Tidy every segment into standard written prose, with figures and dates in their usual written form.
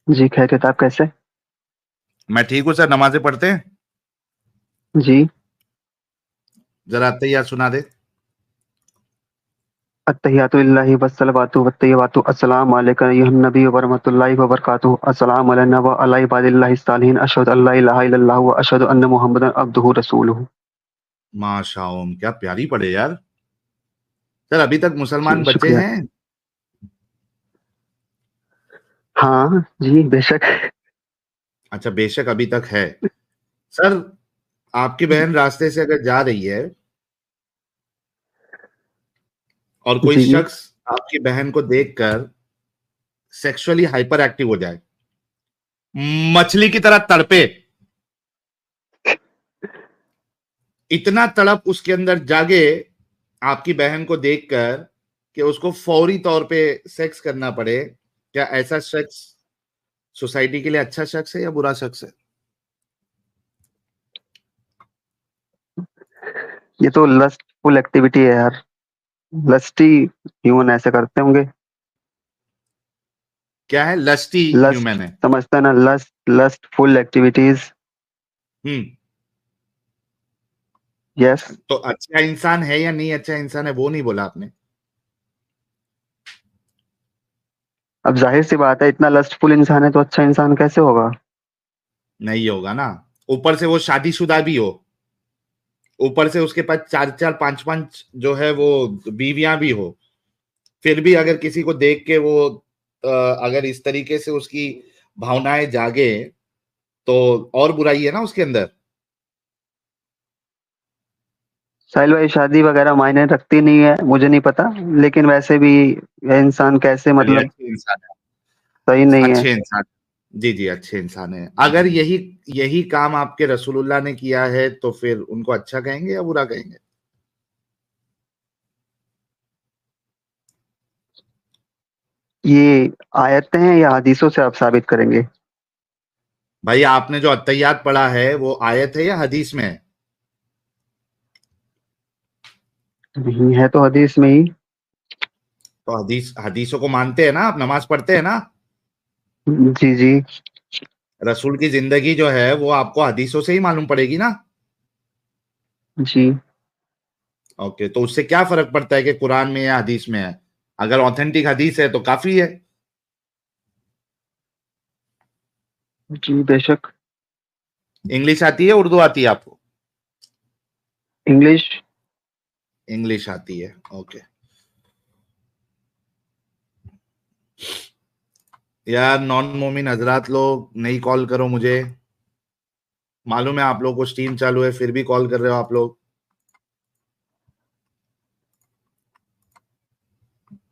जी खैरियत, आप कैसे? मैं ठीक हूँ सर। नमाजें पढ़ते हैं? जी। जरा अत्तहियात सुना दे। अत्तहियातु लिल्लाहि वस्सलावातु वत्तय्यिबातु अस्सलामु अलैका अय्युहन नबी व रहमतुल्लाहि व बरकातुहू अस्सलामु अलैना व अला इबादिल्लाहिस सालिहीन अशहदु अल्ला इलाहा इल्लल्लाहु व अशहदु अन्न मुहम्मदन अब्दुहु रसूलुहू। माशाओम, क्या प्यारी पढ़े यार। सर अभी तक मुसलमान जी, बचे शुक्रिया। हैं? हाँ, जी बेशक। अच्छा, बेशक अभी तक है। सर, आपकी बहन रास्ते से अगर जा रही है और कोई जी, शख्स आपकी बहन को देखकर सेक्सुअली हाइपर एक्टिव हो जाए, मछली की तरह तड़पे, इतना तड़प उसके अंदर जागे आपकी बहन को देखकर कि उसको फौरी तौर पे सेक्स करना पड़े, क्या ऐसा शख्स सोसाइटी के लिए अच्छा शख्स है या बुरा शख्स है? ये तो लस्टफुल एक्टिविटी है यार। लस्टी ह्यूमन ऐसे करते होंगे। क्या है? लस्टी लस्ट ह्यूमन है। समझते हैं ना, लस्टफुल एक्टिविटीज। हम्म। यस। तो अच्छा इंसान है या नहीं अच्छा इंसान है वो नहीं बोला आपने। अब जाहिर सी बात है, इतना लस्टफुल इंसान है तो अच्छा इंसान कैसे होगा? नहीं होगा ना। ऊपर से वो शादीशुदा भी हो, ऊपर से उसके पास चार चार पांच पांच जो है वो बीवियां भी हो, फिर भी अगर किसी को देख के वो अगर इस तरीके से उसकी भावनाएं जागे तो और बुराई है ना उसके अंदर। साहिल भाई, शादी वगैरह मायने रखती नहीं है, मुझे नहीं पता। लेकिन वैसे भी यह इंसान कैसे, चलिए, मतलब अच्छे इंसान सही है, नहीं है। अच्छे इंसान। जी जी, अच्छे इंसान है। अगर यही यही काम आपके रसूलुल्लाह ने किया है तो फिर उनको अच्छा कहेंगे या बुरा कहेंगे? ये आयतें हैं या हदीसों से आप साबित करेंगे? भाई, आपने जो अत्तहियात पढ़ा है वो आयत है या हदीस में है? नहीं है तो हदीस में ही। तो हदीसों को मानते हैं ना आप, नमाज पढ़ते हैं ना। जी जी। रसूल की जिंदगी जो है वो आपको हदीसों से ही मालूम पड़ेगी ना। जी ओके, तो उससे क्या फर्क पड़ता है कि कुरान में या हदीस में है? अगर ऑथेंटिक हदीस है तो काफी है। जी बेशक। इंग्लिश आती है, उर्दू आती है आपको? इंग्लिश। इंग्लिश आती है, ओके। यार नॉन मोमिन हजरात लोग, नहीं कॉल करो मुझे। मालूम है आप लोग को स्ट्रीम चालू है, फिर भी कॉल कर रहे हो आप लोग।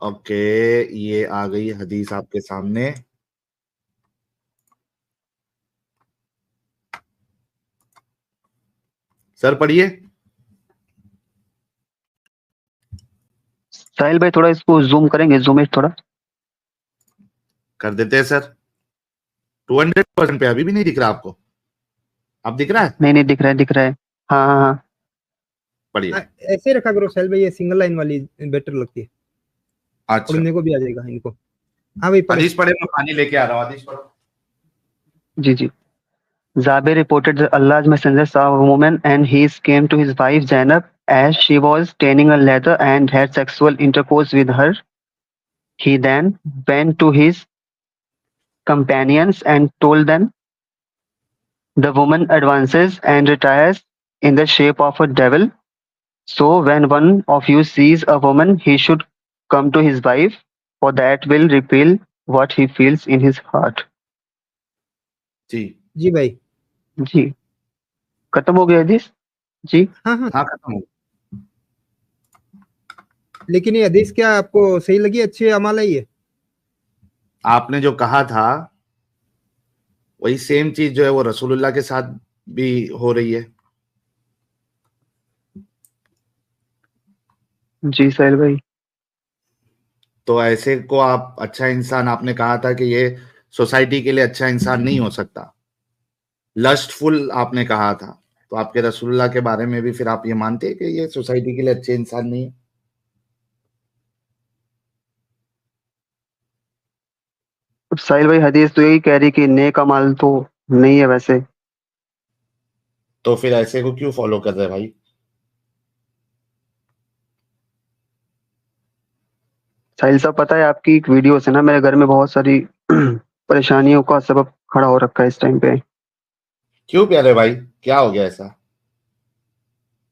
ओके, ये आ गई हदीस आपके सामने। सर पढ़िए। साहिल भाई, थोड़ा इसको जूम करेंगे, जूमिश थोड़ा। कर देते हैं सर। 200% पे अभी भी नहीं दिख रहा आपको? अब दिख रहा है? नहीं नहीं, दिख रहा है दिख रहा है। हाँ हाँ हाँ। पढ़िए। ऐसे रखा करो साहिल भाई, ये सिंगल लाइन वाली बेटर लगती है, अच्छा, पढ़ने को भी आ जाएगा इनको। हाँ भाई पढ़ो। हदीस पढ़े, मैं पानी लेके आ रहा हूँ, हदीस पढ़ो। जी जी। Zabir reported that Allah's messenger saw a woman and he came to his wife Zainab as she was tanning a leather and had sexual intercourse with her. He then went to his companions and told them. The woman advances and retires in the shape of a devil. So when one of you sees a woman, he should come to his wife, for that will repel what he feels in his heart. जी जी भाई। जी, खत्म हो गया हदीस। जी। हाँ हाँ, हाँ, खत्म हो। लेकिन ये हदीस क्या आपको सही लगी, अच्छी अमाल है ये? आपने जो कहा था वही सेम चीज जो है वो रसूलुल्लाह के साथ भी हो रही है। जी साहिल भाई। तो ऐसे को आप अच्छा इंसान, आपने कहा था कि ये सोसाइटी के लिए अच्छा इंसान नहीं हो सकता, लस्टफुल आपने कहा था। तो आपके रसूलुल्लाह के बारे में भी फिर आप ये मानते हैं कि ये सोसाइटी के लिए अच्छे इंसान नहीं है? साहिल भाई हदीस तो यही कह रही कि नेक अमाल तो नहीं है वैसे। तो फिर ऐसे को क्यों फॉलो कर रहे भाई? साहिल साहब पता है आपकी एक वीडियो से ना मेरे घर में बहुत सारी परेशानियों का सबब खड़ा हो रखा है इस टाइम पे। क्यों प्यारे भाई, क्या हो गया ऐसा?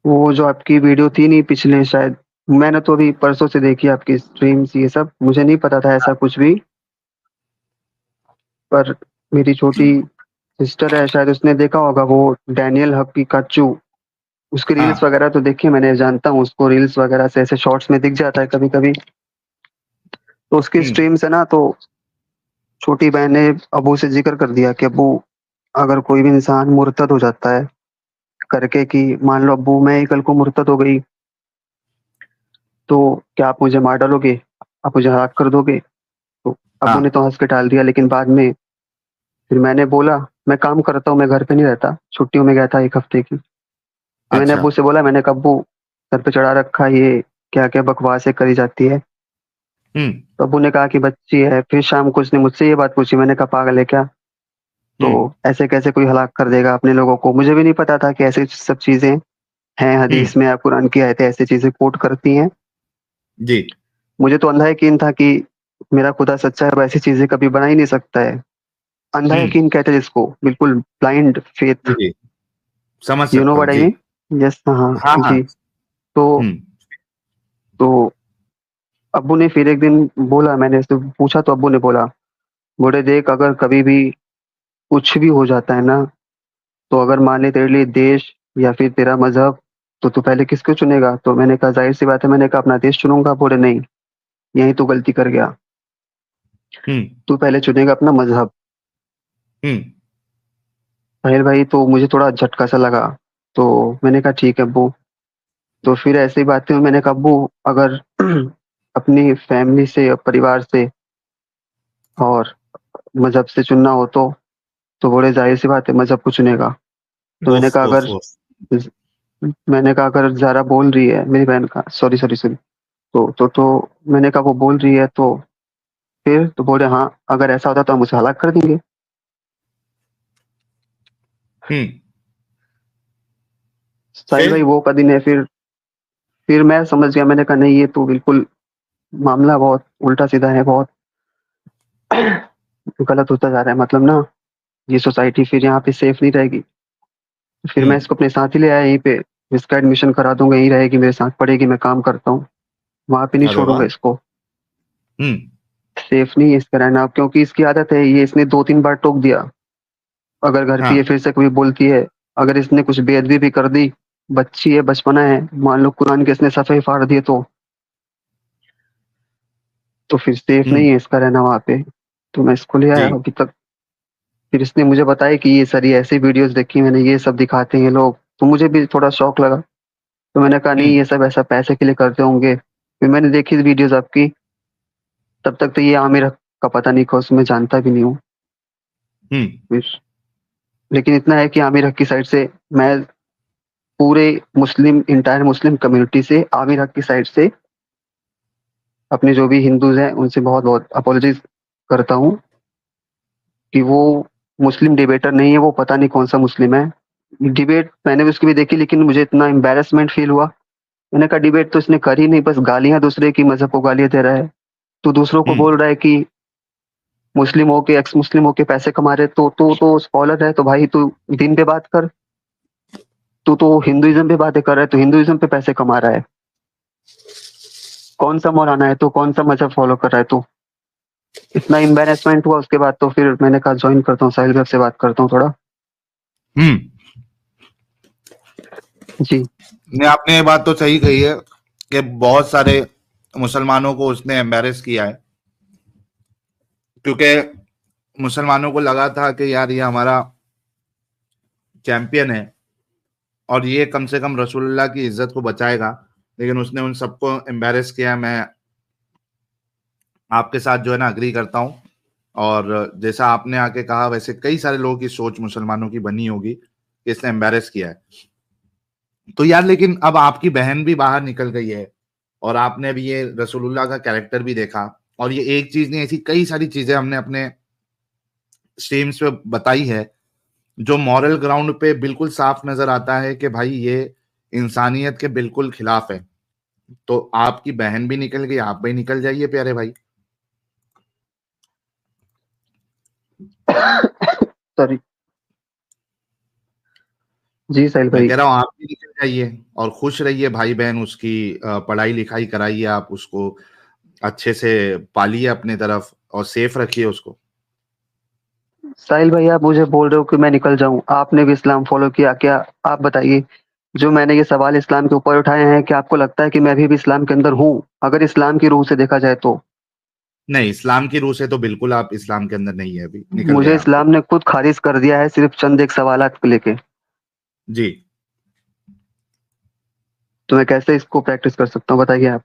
वो जो आपकी वीडियो थी नहीं पिछले शायद, मैंने तो अभी परसों से देखी आपकी स्ट्रीम्स, ये सब मुझे नहीं पता था ऐसा कुछ भी। पर मेरी छोटी सिस्टर है शायद, उसने देखा होगा वो डैनियल हक की काचू, उसकी रील्स हाँ। वगैरह तो देखी, मैंने जानता हूँ उसको रील्स वगैरह से, ऐसे शॉर्ट्स में दिख जाता है कभी कभी। तो उसकी हम्म। स्ट्रीम से ना, तो छोटी बहन ने अबू से जिक्र कर दिया कि अबू, अगर कोई भी इंसान मुर्तद हो जाता है करके, कि मान लो अबू मैं ही कल को मुर्तद हो गई, तो क्या आप मुझे मार डालोगे, आप मुझे हलाक कर दोगे? तो अबू ने हाँ। तो हंस के टाल दिया, लेकिन बाद में फिर मैंने बोला, मैं काम करता हूँ, मैं घर पे नहीं रहता, छुट्टियों में गया था एक हफ्ते की। तो मैंने अच्छा। अबू से बोला, मैंने कहा अब्बू, सर पे चढ़ा रखा है ये, क्या क्या बकवासें करी जाती है। हम्म। तो अबू ने कहा कि बच्ची है। फिर शाम को उसने मुझसे ये बात पूछी, मैंने कहा पागल है क्या, तो हम्म। ऐसे कैसे कोई हलाक कर देगा अपने लोगों को? मुझे भी नहीं पता था कि ऐसी सब चीजें हैं हम्म। हदीस में या कुरान की आयतें ऐसी चीजें कोट करती हैं। जी। मुझे तो अंधा यकीन था कि मेरा खुदा सच्चा है, वो ऐसी चीजें कभी बना ही नहीं सकता है। अंधा हम्म। यकीन कहते हैं जिसको, बिल्कुल ब्लाइंड फेथ। जी, समझ यू नो सकता हूँ व्हाट आई जी। मीन? यस, हाँ हाँ हाँ। जी। तो हम्म। तो अब्बू ने फिर एक दिन बोला, मैंने उससे पूछा तो अब्बू ने बोला, बोले देख, अगर कभी भी कुछ भी हो जाता है ना, तो अगर मान ले तेरे लिए देश या फिर तेरा मजहब, तो तू पहले किसको चुनेगा? तो मैंने कहा जाहिर सी बात है, मैंने कहा अपना देश चुनूंगा। बोले नहीं, यही तो गलती कर गया, हम्म। तू पहले चुनेगा अपना मजहब। हम्म। साहिल भाई तो मुझे थोड़ा झटका सा लगा। तो मैंने कहा ठीक है अब्बू। तो फिर ऐसी बातें हुई, मैंने कहा अब्बू, अगर अपनी फैमिली से, परिवार से और मजहब से चुनना हो तो बोले जाहिर सी बात है मजहब को चुनेगा। तो मैंने ओफ कहा ओफ अगर, ओफ। मैंने कहा अगर जारा बोल रही है, मेरी बहन का, सॉरी सॉरी सॉरी, तो मैंने कहा वो बोल रही है तो फिर, तो बोले हाँ, अगर ऐसा होता तो हम उसे हलाक कर देंगे। हम्म। साहिल फिर? भाई वो का दिन है। फिर मैं समझ गया, मैंने कहा नहीं, ये तो बिल्कुल मामला बहुत उल्टा सीधा है, बहुत गलत होता जा रहा है, मतलब ना, ये सोसाइटी फिर यहाँ पे सेफ नहीं रहेगी। फिर मैं हम्म। इसको अपने साथ ही ले आया यहीं पे, इसका एडमिशन करा दूंगा, यहीं रहेगी मेरे साथ, पढ़ेगी, मैं काम करता हूँ, वहां पे नहीं अरे वाह। छोड़ूंगा इसको। हम्म। सेफ नहीं है इसका रहना अब, क्योंकि इसकी आदत है, ये इसने 2-3 बार टोक दिया। अगर घर पे ये हाँ। फिर से कभी बोलती है, अगर इसने कुछ बेअदबी भी कर दी, बच्ची है, बचपना है, मान लो कुरान के इसने सफ़े फाड़ दिए, तो फिर सेफ हम्म। नहीं है इसका रहना वहां पे। तो मैं इसको ले आया जी। अभी तक। फिर इसने मुझे बताया कि ये सारी ऐसी वीडियोस देखी मैंने, ये सब दिखाते हैं ये लोग, तो मुझे भी थोड़ा शौक लगा। तो मैंने कहा नहीं, हम्म। ये सब ऐसा पैसे के लिए करते होंगे। फिर मैंने देखी वीडियोस आपकी, तब तक तो ये आमिर का पता नहीं था, उसमें जानता भी नहीं हूँ। हम्म। फिर लेकिन इतना है कि आमिर हक की साइड से मैं पूरे मुस्लिम, इंटायर मुस्लिम कम्युनिटी से, आमिर हक की साइड से अपने जो भी हिंदूज हैं उनसे बहुत बहुत अपोलोजाइज करता हूँ कि वो मुस्लिम डिबेटर नहीं है, वो पता नहीं कौन सा मुस्लिम है। डिबेट मैंने भी उसकी भी देखी, लेकिन मुझे इतना एम्बेरसमेंट फील हुआ। मैंने कहा डिबेट तो इसने करी नहीं, बस गालियां दूसरे की मजहब को गालियां दे रहा है। तो दूसरों को हम्म। बोल रहा है कि मुस्लिम होके, एक्स मुस्लिम होके पैसे कमा रहे, तो स्कॉलर है तो भाई तू दीन पे बात कर। तू तो हिंदुइज्म पे बातें कर रहा है, तो हिंदुइज्म पे पैसे कमा रहा है। कौन सा मौलाना है तू, कौन सा मजहब फॉलो कर रहा है तू? इतना एम्बेरसमेंट हुआ उसके बाद, तो फिर मैंने कहा ज्वाइन करता हूँ, साहिल भाई से बात करता हूँ थोड़ा। हम्म। जी। नहीं, आपने ये बात तो सही कही है कि बहुत सारे मुसलमानों को उसने एम्बेरस किया है, क्योंकि मुसलमानों को लगा था कि यार ये हमारा चैंपियन है और ये कम से कम रसूलुल्लाह की इज्जत को बचाएगा, लेकिन उसने उन सबको एम्बेरस किया। मैं आपके साथ जो है ना अग्री करता हूँ। और जैसा आपने आके कहा, वैसे कई सारे लोगों की सोच मुसलमानों की बनी होगी कि इसने एम्बेरस किया है। तो यार लेकिन अब आपकी बहन भी बाहर निकल गई है और आपने भी ये रसूलुल्लाह का कैरेक्टर भी देखा, और ये एक चीज नहीं, ऐसी कई सारी चीजें हमने अपने स्ट्रीम्स पे बताई है, जो मॉरल ग्राउंड पे बिल्कुल साफ नजर आता है कि भाई ये इंसानियत के बिल्कुल खिलाफ है। तो आपकी बहन भी निकल गई, आप भी निकल जाइए प्यारे भाई। सॉरी। जी साहिल मैं भाई। कह रहा हूँ आप भी निकल जाइए और खुश रहिए भाई बहन, उसकी पढ़ाई लिखाई कराइए, आप उसको अच्छे से पालिए अपने तरफ और सेफ रखिए उसको। साहिल भाई, आप मुझे बोल रहे हो कि मैं निकल जाऊं, आपने भी इस्लाम फॉलो किया क्या? आप बताइए, जो मैंने ये सवाल इस्लाम के ऊपर उठाए हैं, कि आपको लगता है कि मैं भी इस्लाम के अंदर हूँ, अगर इस्लाम की रूह से देखा जाए तो? नहीं, इस्लाम की रूह से तो बिल्कुल आप इस्लाम के अंदर नहीं है, अभी निकल गए मुझे आप तो। इस्लाम ने खुद खारिज कर दिया है, सिर्फ चंद एक सवालात को लेके। जी। तो मैं कैसे इसको प्रैक्टिस कर सकता हूँ, बताइए आप।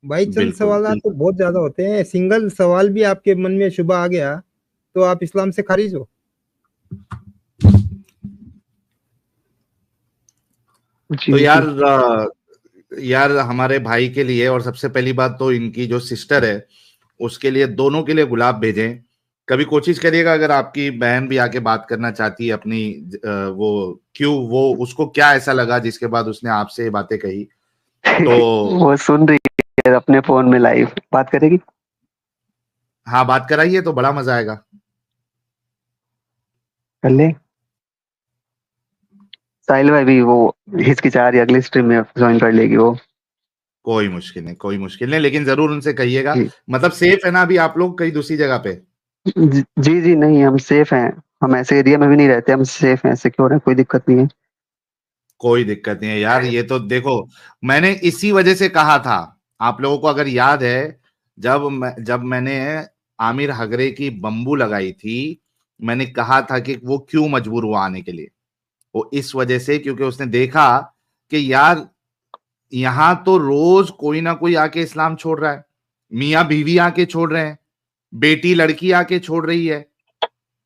भाई चंद बिल्कुल सवाल तो बिल्कुल। बहुत ज्यादा होते हैं, सिंगल सवाल भी आपके मन में शुबा आ गया तो आप इस्लाम से खारिज हो। तो जी जी। यार हमारे भाई के लिए, और सबसे पहली बात तो इनकी जो सिस्टर है उसके लिए, दोनों के लिए गुलाब भेजें। कभी कोशिश करिएगा, अगर आपकी बहन भी आके बात करना चाहती है अपनी, वो क्यों, वो उसको क्या ऐसा लगा जिसके बाद उसने आपसे ये बातें कही, तो वो सुन रही है अपने फोन में, लाइव बात करेगी। हाँ बात कराइए तो बड़ा मजा आएगा। कर ले। साहिल भाई भी वो हिचकिचा रही है, अगली स्ट्रीम में ज्वाइन कर लेगी वो। कोई मुश्किल नहीं, कोई मुश्किल नहीं, लेकिन जरूर उनसे कहिएगा। जी मतलब सेफ है ना अभी आप लोग कहीं दूसरी जगह पे? जी जी, नहीं हम सेफ हैं। हम ऐसे एरिया में भी नहीं रहते, हम सेफ हैं, सिक्योर हैं, कोई दिक्कत नहीं है। कोई दिक्कत नहीं है यार, ये तो देखो, मैंने इसी वजह से कहा था आप लोगों को, अगर याद है, जब मैंने आमिर हगरे की बम्बू लगाई थी, मैंने कहा था कि वो क्यों मजबूर हुआ आने के लिए। वो इस वजह से, क्योंकि उसने देखा कि यार यहां तो रोज कोई ना कोई आके इस्लाम छोड़ रहा है, मियां बीवी आके छोड़ रहे हैं, बेटी लड़की आके छोड़ रही है।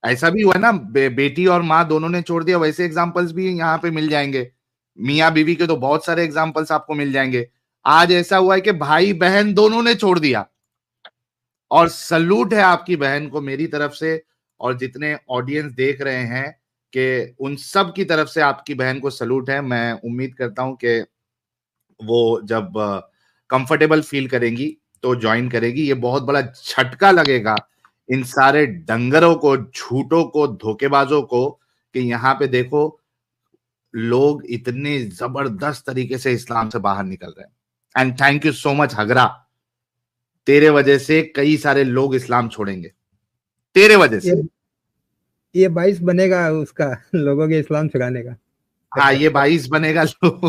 ऐसा भी हुआ है ना, बेटी और माँ दोनों ने छोड़ दिया, वैसे एग्जाम्पल्स भी यहाँ पे मिल जाएंगे। मियाँ बीवी के तो बहुत सारे एग्जाम्पल्स आपको मिल जाएंगे। आज ऐसा हुआ है कि भाई बहन दोनों ने छोड़ दिया, और सल्यूट है आपकी बहन को मेरी तरफ से, और जितने ऑडियंस देख रहे हैं कि उन सब की तरफ से आपकी बहन को सल्यूट है। मैं उम्मीद करता हूं कि वो जब कंफर्टेबल फील करेंगी तो ज्वाइन करेगी। ये बहुत बड़ा झटका लगेगा इन सारे डंगरों को, झूठों को, धोखेबाजों को, कि यहाँ पे देखो लोग इतने जबरदस्त तरीके से इस्लाम से बाहर निकल रहे हैं। And thank you so much हगरा, तेरे वजह से कई सारे लोग इस्लाम छोड़ेंगे, तेरे वजह ये से। ये 22 बनेगा उसका लोगों के इस्लाम सिखाने का। हाँ ये 22 बनेगा लोग।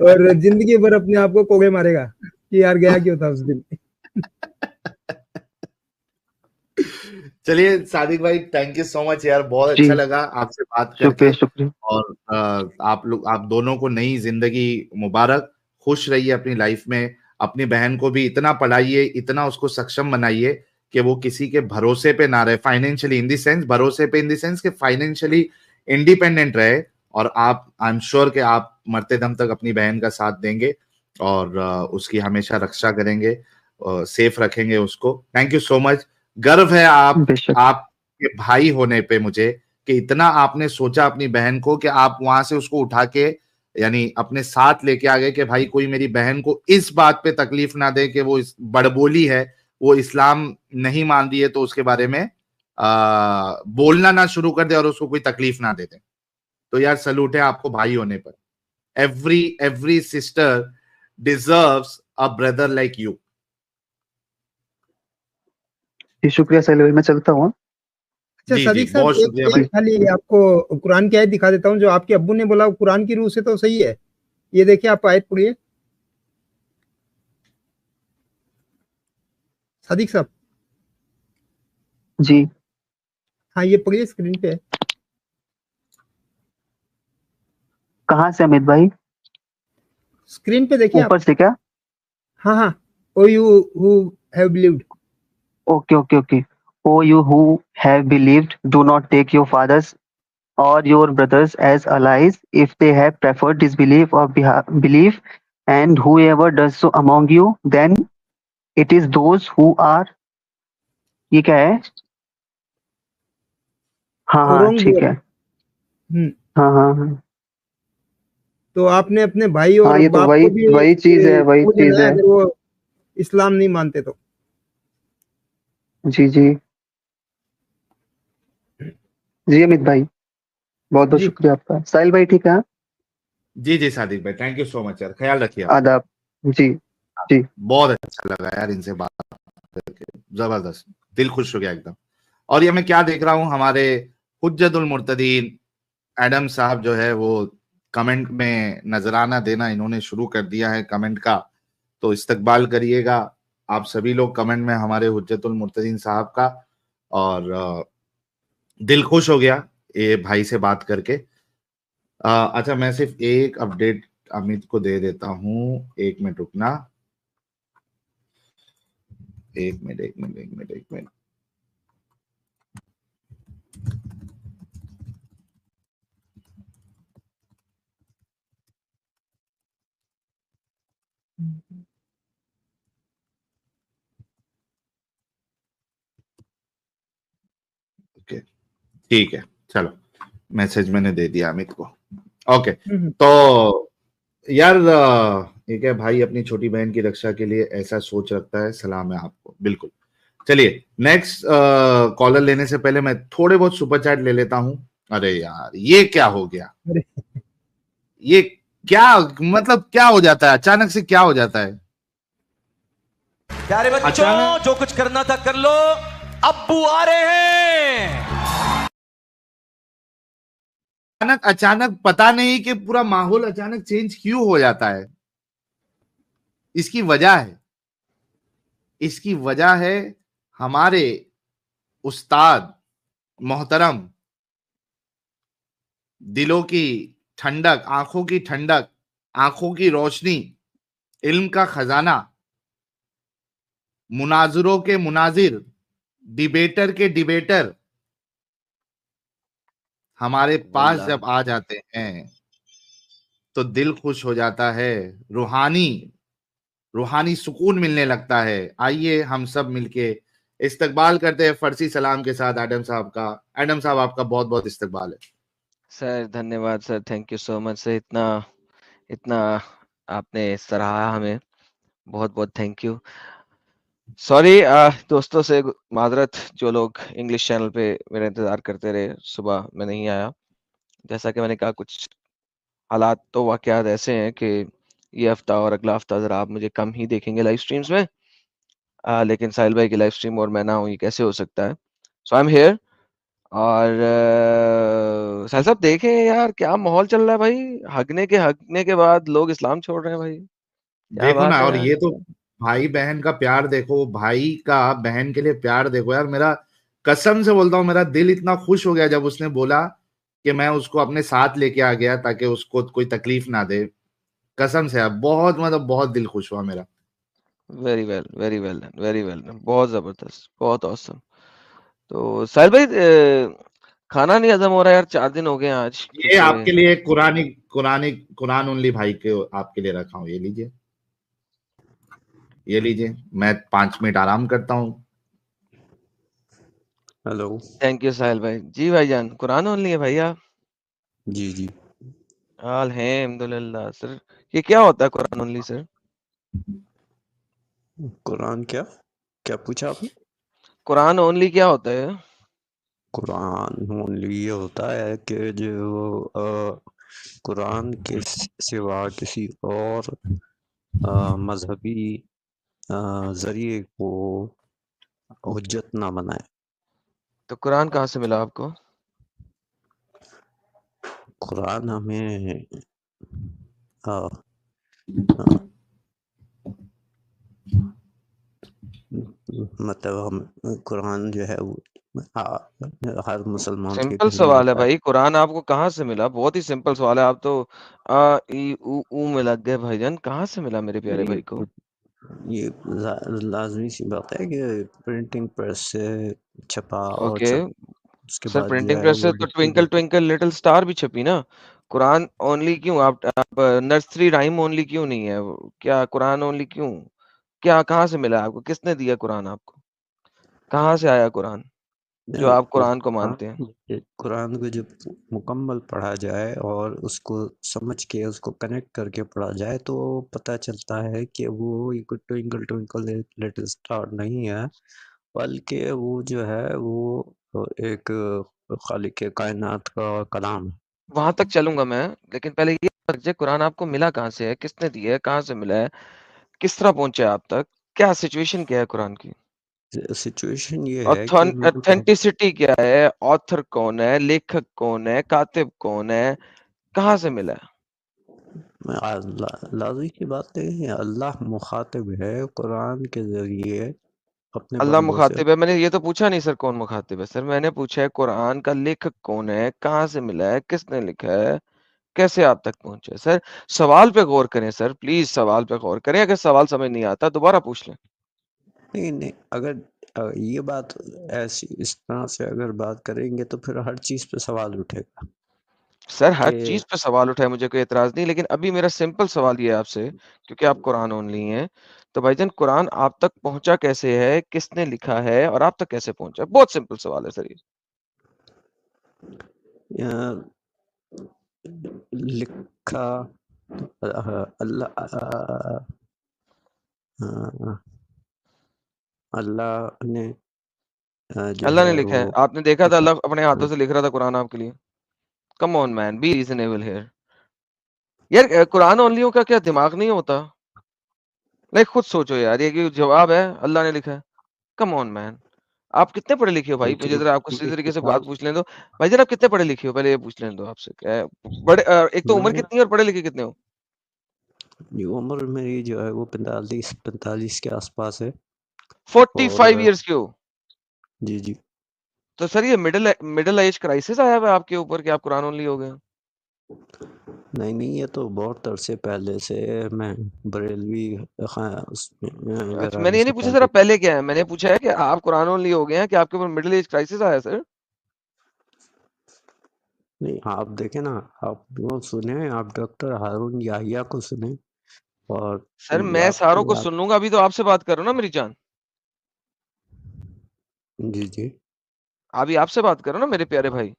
और जिंदगी भर अपने आप को कोड़े मारेगा कि यार गया क्यों था उस दिन। चलिए सादिक भाई, थैंक यू सो मच यार, बहुत जी, अच्छा लगा आपसे बात करके। शुक्रिया शुक्रिया। और आप दोनों को नई जिंदगी मुबारक। खुश रहिए अपनी लाइफ में, अपनी बहन को भी इतना पढ़ाइए, इतना उसको सक्षम बनाइए कि वो किसी के भरोसे पे ना रहे, फाइनेंशियली इन द सेंस, भरोसे पे इन द सेंस कि फाइनेंशियली इंडिपेंडेंट रहे। और आप, आई एम श्योर कि आप मरते दम तक अपनी बहन का साथ देंगे और उसकी हमेशा रक्षा करेंगे, सेफ रखेंगे उसको। Thank you so much. गर्व है बेशक। आपके भाई होने पे मुझे, कि इतना आपने सोचा अपनी बहन को, कि आप वहां से उसको उठा के यानी अपने साथ लेके आ गए कि भाई कोई मेरी बहन को इस बात पे तकलीफ ना दे कि वो बड़बोली है, वो इस्लाम नहीं मान रही है, तो उसके बारे में बोलना ना शुरू कर दे और उसको कोई तकलीफ ना दे दे। तो यार सलूट है आपको भाई होने पर। Every sister deserves a brother like you. जी शुक्रिया साहिल भाई, मैं चलता हूँ। अच्छा जी जी, सदीक साहब, बहुत एक शुक्रिया एक भाई। खाली आपको कुरान की आयत दिखा देता हूँ, जो आपके अब्बू ने बोला कुरान की रूह से तो सही है। ये देखिए, आप आयत पढ़िए सदीक साहब। जी। हाँ ये पढ़िए, स्क्रीन पे है। कहाँ से अमित भाई? स्क्रीन पे देखिए आप। ऊपर से क्या? हाँ हाँ। O you who have believed. Okay okay okay. O you who have believed, do not take your fathers or your brothers as allies if they have preferred disbelief or belief, and whoever does so among you, then it is those who are, ये क्या है? हाँ हाँ wrong ठीक boy। है। हम्म। हाँ हाँ हाँ तो आपने अपने भाई हाँ, और ये तो बाप को वही भी वही चीज है, वही खो चीज देना है है। अगर वो इस्लाम नहीं मानते तो। जी जी जी अमित भाई, बहुत बहुत जी। शुक्रिया आपका। साहिल भाई ठीक है? जी जी सादिक भाई, थैंक यू सो मच यार, ख्याल रखिए आप। आदाब। जी जी। बहुत अच्छा लगा यार इनसे बात करके, जबरदस्त, दिल खुश हो गया एकदम। और ये मैं क्या देख रहा हूँ, हमारे हुज्जतुल मुर्तदीन एडम साहब जो है वो कमेंट में नजराना देना इन्होंने शुरू कर दिया है कमेंट का। तो इस्तकबाल करिएगा आप सभी लोग कमेंट में हमारे हुज्जतुल मुर्तदीन साहब का। और दिल खुश हो गया ये भाई से बात करके। अच्छा, मैं सिर्फ एक अपडेट अमित को दे देता हूँ, एक मिनट रुकना, एक मिनट एक मिनट एक मिनट एक मिनट। ओके, ठीक है, चलो, मैसेज मैंने दे दिया अमित को। ओके, तो यार एक है भाई अपनी छोटी बहन की रक्षा के लिए ऐसा सोच रखता है, सलाम है आपको, बिल्कुल। चलिए नेक्स्ट कॉलर लेने से पहले मैं थोड़े बहुत सुपर चैट ले लेता हूं। अरे यार ये क्या हो गया, अरे ये क्या, मतलब क्या हो जाता है अचानक से, क्या हो जाता है प्यारे बच्चों, अचानक? जो कुछ करना था कर लो, अब्बू आ रहे हैं। अचानक अचानक पता नहीं कि पूरा माहौल अचानक चेंज क्यों हो जाता है। इसकी वजह है, इसकी वजह है हमारे उस्ताद मोहतरम, दिलों की ठंडक, आंखों की ठंडक, आंखों की रोशनी, इल्म का खजाना, मुनाजिरों के मुनाजिर, डिबेटर के डिबेटर हमारे पास वल्लाह जब आ जाते हैं तो दिल खुश हो जाता है, रूहानी रूहानी सुकून मिलने लगता है। आइए हम सब मिलके इस्तकबाल करते हैं फर्सी सलाम के साथ एडम साहब का। एडम साहब आपका बहुत बहुत इस्तकबाल है। सर, धन्यवाद sir, thank you so much sir. इतना इतना आपने सराहा हमें, बहुत बहुत थैंक यू। सॉरी दोस्तों से माजरत, जो लोग इंग्लिश चैनल पे मेरा इंतजार करते रहे, सुबह मैं नहीं आया। जैसा कि मैंने कहा, कुछ हालात तो वाकयात ऐसे हैं कि ये हफ्ता और अगला हफ्ता जरा आप मुझे कम ही देखेंगे लाइव स्ट्रीम्स में। लेकिन साहिल भाई की लाइव स्ट्रीम और मैं ना हूँ, ये कैसे हो सकता है? सो आई एम हियर। और साहिल साहब देखें यार, क्या माहौल चल रहा है भाई। हगने के बाद लोग इस्लाम छोड़ रहे हैं भाई, क्या देखो बात ना, है और यार। ये तो भाई बहन का प्यार देखो, भाई का बहन के लिए प्यार देखो यार। मेरा कसम से बोलता हूँ, मेरा दिल इतना खुश हो गया जब उसने बोला कि मैं उसको अपने साथ लेके आ गया ताकि उसको कोई तकलीफ ना दे। कसम से यार, बहुत मतलब बहुत दिल खुश हुआ मेरा। Very well, very well done, very well done, बहुत जबरदस्त, बहुत औसम। तो साहिल भाई खाना नहीं हजम हो रहा यार, 4 दिन हो गए हैं आज ये क्योंकि आपके लिए कुरान ओनली भाई के आपके लिए रखा हूँ, ये लीजिए, ये लीजिए। मैं 5 मिनट आराम करता हूँ। हेलो। थैंक यू साहिल भाई। जी भाईजान, कुरान ओनली है भैया। जी जी। अल्हम्दुलिल्लाह सर। ये क्या होता है कुरान ओनली सर? कुरान क्या क्या पूछा आपने? कुरान ओनली क्या होता है? कुरान ओनली ये होता है कि जो कुरान के सिवा किसी और मजहबी जरिए को हुज्जत ना बनाए। तो कुरान कहाँ से मिला आपको? कुरान हमें अ, अ, मतलब हम कुरान जो है वो हर मुसलमान के सिंपल घर में सवाल है होता है। भाई, कुरान आपको कहाँ से मिला? बहुत ही सिंपल सवाल है। आप तो ई ऊ में लग गए भाईजान। कहाँ से मिला मेरे प्यारे ये भाई को? ये लाजमी सी बात है कि प्रिंटिंग प्रेस से छपा और ओके उसके सर, बाद जो प्रिंटिंग है प्रेस वो से तो twinkle distribute. Twinkle little star भी छपी ना। कुरान ओनली क्यों? आप नर्सरी राइम ओनली क्यों नहीं है? क्या कुरान ओनली क्यों? क्या कहाँ से मिला आपको? किसने दिया कुरान आपको? कहाँ से आया कुरान? जो आप कुरान को मानते हैं। कुरान को जब मुकम्मल पढ़ा जाए और उसको समझ के उसको कनेक्ट करके पढ़ा जाए तो पता चलता है कि वो एक ट्विंकल ट्विंकल लिटिल स्टार नहीं है, बल्कि वो जो है वो एक खालिक कायनात का कलाम है। वहां तक चलूंगा मैं, लेकिन पहले ये समझिए कुरान आपको मिला कहाँ से है, किसने दिया है, कहाँ से मिला है, किस तरह पहुंचा आप तक, क्या सिचुएशन क्या है कुरान की, सिचुएशन ये है कि ऑथेंटिसिटी क्या है, ऑथर कौन है, लेखक कौन है, कातिब कौन है, कहाँ से मिला है? लाजी की बात नहीं है, अल्लाह मुखातिब है कुरान के जरिए अपने अल्लाह बंदों से। मुखातिब है, मैंने ये तो पूछा नहीं सर कौन मुखातिब है, सर मैंने पूछा है कुरान का लेखक कौन है, कहाँ से मिला है, किसने लिखा है, कैसे आप तक पहुंचे। सर सवाल पे गौर करें सर, प्लीज सवाल पे गौर करें, अगर सवाल समझ नहीं आता दोबारा पूछ लें। नहीं अगर ये बात ऐसी इस तरह से अगर बात करेंगे तो फिर हर चीज पे सवाल उठेगा। सर हर चीज पे सवाल उठाए, मुझे कोई एतराज नहीं, लेकिन अभी मेरा सिंपल सवाल ये है आपसे, क्योंकि आप कुरान ओनली हैं, तो भाईजान कुरान आप तक पहुंचा कैसे है, किसने लिखा है और आप तक कैसे पहुंचा? बहुत सिंपल सवाल है सर ये। लिखा अल्लाह ने जो अल्लाह ने है लिखा है, वो आपने देखा था अल्लाह अपने हाथों से लिख रहा था कुरान आपके लिए? Come on man, be reasonable here. यार कुरान ओनलियों का क्या दिमाग नहीं होता? लाइक खुद सोचो यार, ये जवाब है अल्लाह ने लिखा है, कम ऑन मैन। आप कितने पढ़े लिखे हो भाई? मुझे जरा आपको सीधे तरीके से बात पूछ लेने दो। भाई जरा आप कितने पढ़े लिखे हो, पहले ये पूछ लेने दो आपसे। क्या है बड़े एक तो उम्र कितनी और पढ़े लिखे कितने हो? उम्र मेरी जो है वो 45 के आसपास है। 45 इयर्स के हो? जी जी। तो सर ये मिडिल एज क्राइसिस आया हुआ है आपके ऊपर कि आप कुरान ओनली हो गए? नहीं ये तो बहुत अरसे पहले से मैं बरेलवी अच्छा, मैंने ये नहीं पूछा सर आप पहले क्या है, मैंने पूछा है कि आप कुरान ओनली हो गए हैं कि आपके ऊपर मिडिल एज क्राइसिस आया सर? नहीं आप देखें ना, आप वो सुने, आप डॉक्टर हारून याहिया को सुने। और सर मैं सारों को सुन लूंगा, अभी तो आपसे बात कर रहा हूं ना मेरी जान। जी जी। अभी आपसे बात कर रहा हूं ना मेरे प्यारे भाई।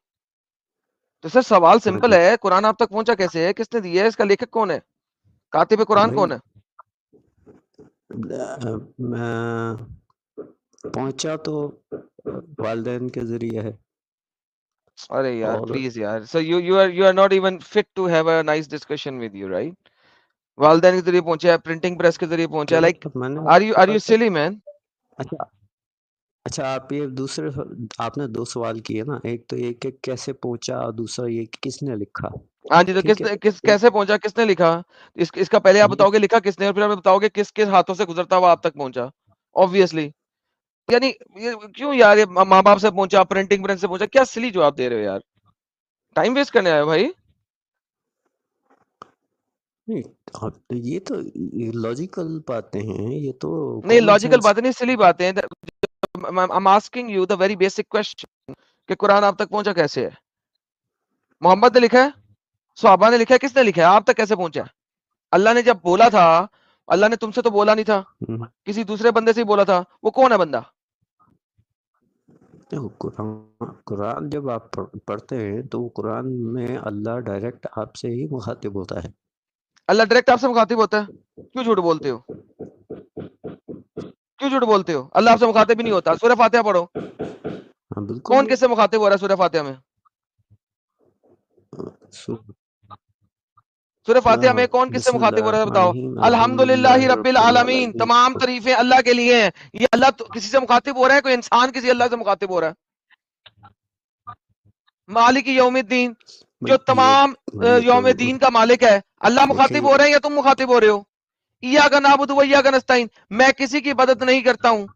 तो सर सवाल सिंपल है, कुरान आप तक पहुंचा कैसे है, किसने दिया है, इसका लेखक कौन है, कातिब कुरान कौन है? पहुंचा तो वालिदैन के जरिए है। अरे यार प्लीज यार, so you are not even fit to have a nice discussion with you, right? वालिदैन के जरिए पहुंचा है, प्रिंटिंग प्रेस के जरिए पहुंचा है, like are you silly man? अच्छा आप ये दूसरे आपने 2 सवाल किए ना, एक तो एक कैसे पहुंचा और दूसरा ये कि किसने लिखा। हाँ जी, तो कैसे पहुंचा, किसने लिखा? इसका पहले आप बताओगे लिखा किसने, और फिर आप बताओगे किस किस हाथों से गुजरता हुआ आप तक पहुंचा। ऑब्वियसली, यानी ये क्यों यार, ये माँ बाप से पहुंचा, प्रिंटिंग प्रेस से पहुंचा, क्या सिली जवाब दे रहे हो यार, टाइम वेस्ट करने आए हो भाई। नहीं ये तो लॉजिकल बातें हैं, ये तो नहीं लॉजिकल बातें नहीं, सिली बातें हैं। I am asking you the very basic question कि कुरान आप तक पहुंचा कैसे है? मोहम्मद ने लिखा है, सहाबा ने लिखा है, किसने लिखा है, आप तक कैसे पहुंचा? अल्लाह ने जब बोला था, अल्लाह ने तुमसे तो बोला नहीं था, किसी दूसरे बंदे से ही बोला था, वो कौन है बंदा? कुरान जब आप पढ़ते हैं तो कुरान में अल्लाह डायरेक्ट आपसे ही मुखातिब होता है। अल्लाह डायरेक्ट आपसे मुखातिब होता है? क्यों झूठ बोलते हो, क्यों झूठ बोलते हो? अल्लाह आपसे मुखातिब भी नहीं होता। सूरह फातिहा पढ़ो, कौन किससे मुखातिब हो रहा है सूरह फातिहा में? सूरह फातिहा में कौन किससे मुखातिब हो रहा है बताओ? अल्हम्दुलिल्लाहि रब्बिल आलमीन, तमाम तारीफें अल्लाह के लिए हैं। ये अल्लाह तो किसी से मुखातिब हो रहा है, कोई इंसान किसी अल्लाह से मुखातिब हो रहा है? मालिक यौमिद्दीन, जो तमाम यौमिद्दीन का मालिक है, अल्लाह मुखातिब हो रहे हैं या तुम मुखातिब हो रहे हो? इय्याका नअबुदु व इय्याका नस्तईन, मैं किसी की इबादत नहीं करता हूं,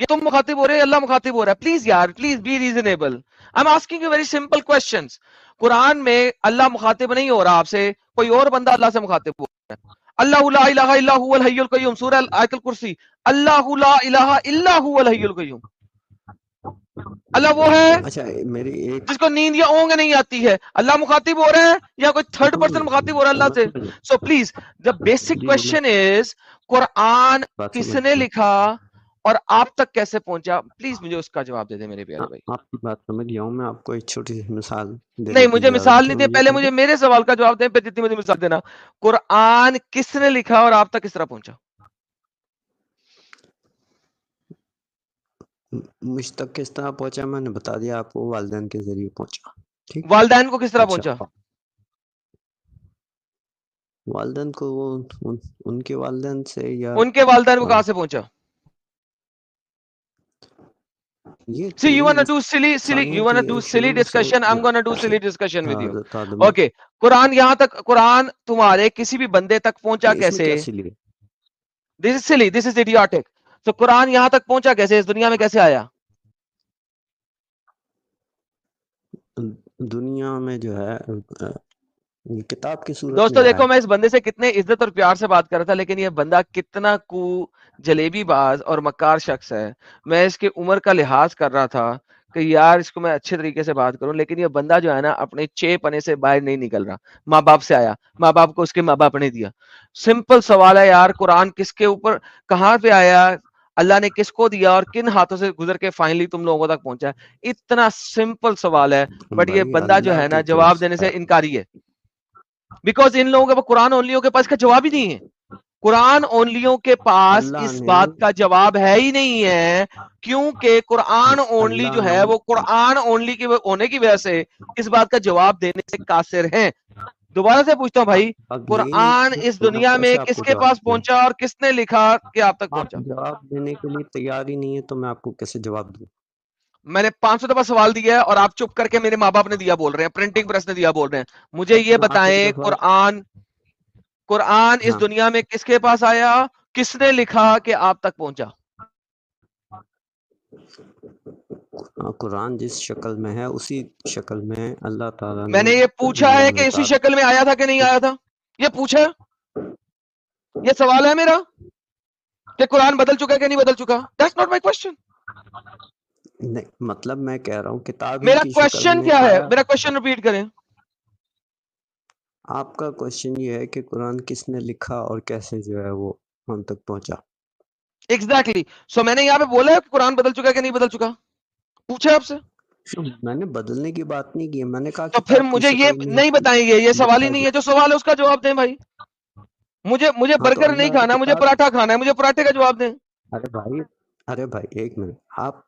ये तुम मुखातिब हो रहे हो, अल्लाह मुखातिब हो रहा है? प्लीज यार, please be reasonable. I am asking you very simple questions. Quran में अल्लाह मुखातिब नहीं हो रहा आपसे, कोई और बंदा अल्लाह से मुखातिब हो रहा है। अल्लाहु ला इलाहा इल्ला हुवल हय्युल कय्यूम, सूरह आयतुल कुर्सी, अल्लाहु ला इलाहा इल्ला हुवल हय्युल कय्यूम। अल्लाह वो है अच्छा मेरी एक जिसको नींद या ऊंघ नहीं आती है। अल्लाह मुखातिब हो रहा है या कोई थर्ड पर्सन मुखातिब हो रहा है अल्लाह से? So please the basic question is, Quran किसने लिखा और आप तक कैसे पहुंचा? प्लीज मुझे उसका जवाब दे दे मेरे प्यारे भाई। आपकी बात समझ गया हूँ मैं। आपको एक छोटी सी मिसाल देने नहीं, की मुझे मिसाल इजाजत नहीं है दे, पहले मुझे मेरे सवाल का जवाब दे, फिर जितनी मुझे मिसाल देना। कुरान किसने लिखा और आप तक किस तरह पहुंचा? मुझ तक किस तरह पहुंचा मैंने बता दिया आपको, वालिदैन के जरिए पहुंचा। ठीक, वालिदैन को किस तरह अच्छा, पहुंचा? वालिदैन को वो उनके वालिदैन से या उनके वालिदैन को कहां से पहुंचा? ये See, you थोड़ी wanna do silly इंसानियों you wanna की do है, silly शुरू से discussion, I'm gonna do silly discussion with you. Hazrat Adam Okay, Quran यहां तक, कुरान तुम्हारे किसी भी बंदे तक पहुंचा इसमें कैसे? क्या सिली? This is silly, this is idiotic. So Quran यहां तक पहुंचा कैसे, इस दुनिया में कैसे आया? दुनिया में जो है किताब की सूरत दोस्तों में देखो, आया। मैं इस बंदे से कितने इज्जत और प्यार से बात कर रहा था, लेकिन ये बंदा कितना जलेबीबाज और मक्कार शख्स है। मैं इसकी उम्र का लिहाज कर रहा था कि यार इसको मैं अच्छे तरीके से बात करूं, लेकिन ये बंदा जो है ना अपने चेपने से बाहर नहीं निकल रहा। माँ बाप से आया, माँ बाप को उसके माँ बाप ने दिया। सिंपल सवाल है यार, कुरान किसके ऊपर कहाँ पे आया, अल्लाह ने किसको दिया और किन हाथों से गुजर के फाइनली तुम लोगों तक पहुंचा? इतना सिंपल सवाल है, बट ये भाई बंदा जो अल्लाह है ना की तरफ जवाब देने से इनकारी है। बिकॉज इन लोगों के, कुरान ओनलियों के पास का जवाब ही नहीं है। कुरान ओनलियों के पास अल्लाह इस ने बात का जवाब है ही नहीं है, क्योंकि कुरान ओनली अल्लाह जो है ने वो कुरान ओनली की होने की वजह से इस बात का जवाब देने से कासिर हैं। दोबारा से पूछता हूं भाई, अब यही नहीं कुरान इस तो मैं दुनिया में कैसे आपको किसके जवाब पास दूं? पहुंचा और किसने लिखा कि आप तक आप पहुंचा? जवाब देने के लिए तैयार ही नहीं है तो मैं आपको कैसे जवाब दूं? मैंने 500 दफा सवाल दिया है और आप चुप करके मेरे माँ बाप ने दिया बोल रहे हैं, प्रिंटिंग प्रेस ने दिया बोल रहे हैं। मुझे ये आखिरी बताएं, दफा कुरान कुरान इस हाँ दुनिया में किसके पास आया, किसने लिखा कि आप तक पहुंचा? कुरान जिस शक्ल में है उसी शक्ल में अल्लाह ताला ने मैंने ये पूछा है कि इसी शक्ल में आया था कि नहीं आया था? ये पूछा, ये सवाल है मेरा कि कुरान बदल चुका है कि नहीं बदल चुका? That's not my question. नहीं, मतलब मैं कह रहा हूँ किताब ही मेरा की शक्ल क्वेश्चन में क्या है? आया। मेरा क्वेश्चन रिपीट करें। आपका क्वेश्चन ये है कि कुरान किसने लिखा और कैसे जो है वो हम तक पहुंचा। एग्जैक्टली। सो मैंने यहाँ पे बोला है कि कुरान बदल चुका है कि नहीं बदल चुका? पूछा आपसे मैंने बदलने की बात नहीं की, मैंने कहा तो फिर किताब की मुझे ये शक्ल में नहीं बताएंगे, ये सवाल ही लिखा नहीं गया। है। जो सवाल है उसका जवाब दें भाई। मुझे मुझे हाँ तो बर्गर नहीं अल्लाह ने खाना, मुझे किताब, पराठा खाना है, मुझे पराठे का जवाब दें। अरे भाई एक मिनट, आप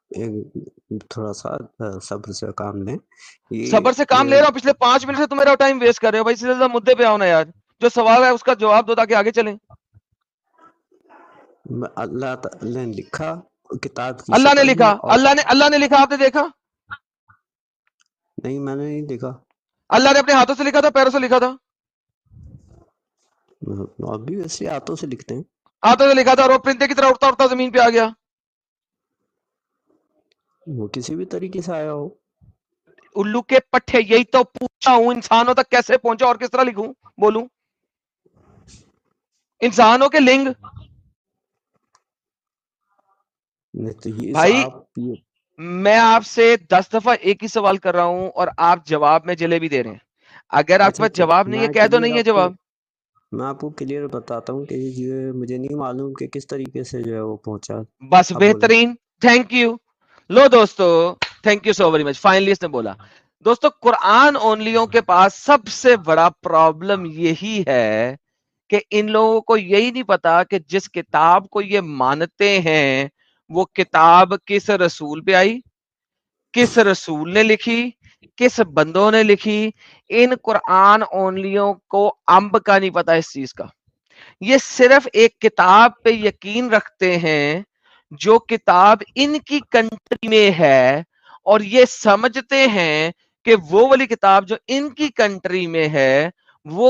थोड़ा सा सब्र से काम लें। सबर से काम ले रहा हूँ, पिछले 5 मिनट से तुम मेरा टाइम वेस्ट कर रहे हो भाई। सीधा मुद्दे पे आओ ना यार, जो सवाल है उसका जवाब दो ताकि आगे चलें। अल्लाह ने लिखा किताब की अल्लाह ने शक्ल लिखा, में और अल्लाह ने लिखा, आपने देखा? नहीं मैंने नहीं देखा। अल्लाह ने अपने हाथों से लिखा था, पैरों से लिखा था? अभी वैसे हाथों से लिखते हैं। हाथों से लिखा था और वो परिंदे की तरह उड़ता उड़ता जमीन पे आ गया। वो किसी भी तरीके से आया हो। उल्लू के पट्टे, यही तो पूछा हूं, इंसानों तक कैसे पहुंचा और किस तरह लिखूं, बोलूं? इंसानों के लिंग नहीं तो ये भाई, आप ये मैं आपसे 10 दफा एक ही सवाल कर रहा हूं और आप जवाब में जलेबी दे रहे हैं। अगर आपके अच्छा पास जवाब नहीं है, मैं कह दो क्लियर नहीं है आपको जवाब। मैं आपको क्लियर बताता हूँ कि ये मुझे नहीं मालूम कि किस तरीके से जो है वो पहुंचा। बस आप बोले। बेहतरीन, थैंक यू। लो दोस्तों, thank you so very much, finally इसने बोला। दोस्तों, कुरान ओनलियों के पास सबसे बड़ा प्रॉब्लम यही है कि इन लोगों को यही नहीं पता कि जिस किताब को ये मानते हैं वो किताब किस रसूल पे आई, किस रसूल ने लिखी, किस बंदों ने लिखी। इन कुरान ओनलियों को अंब का नहीं पता इस चीज का। ये सिर्फ एक किताब पे यकीन रखते हैं जो किताब इनकी कंट्री में है, और ये समझते हैं कि वो वाली किताब जो इनकी कंट्री में है वो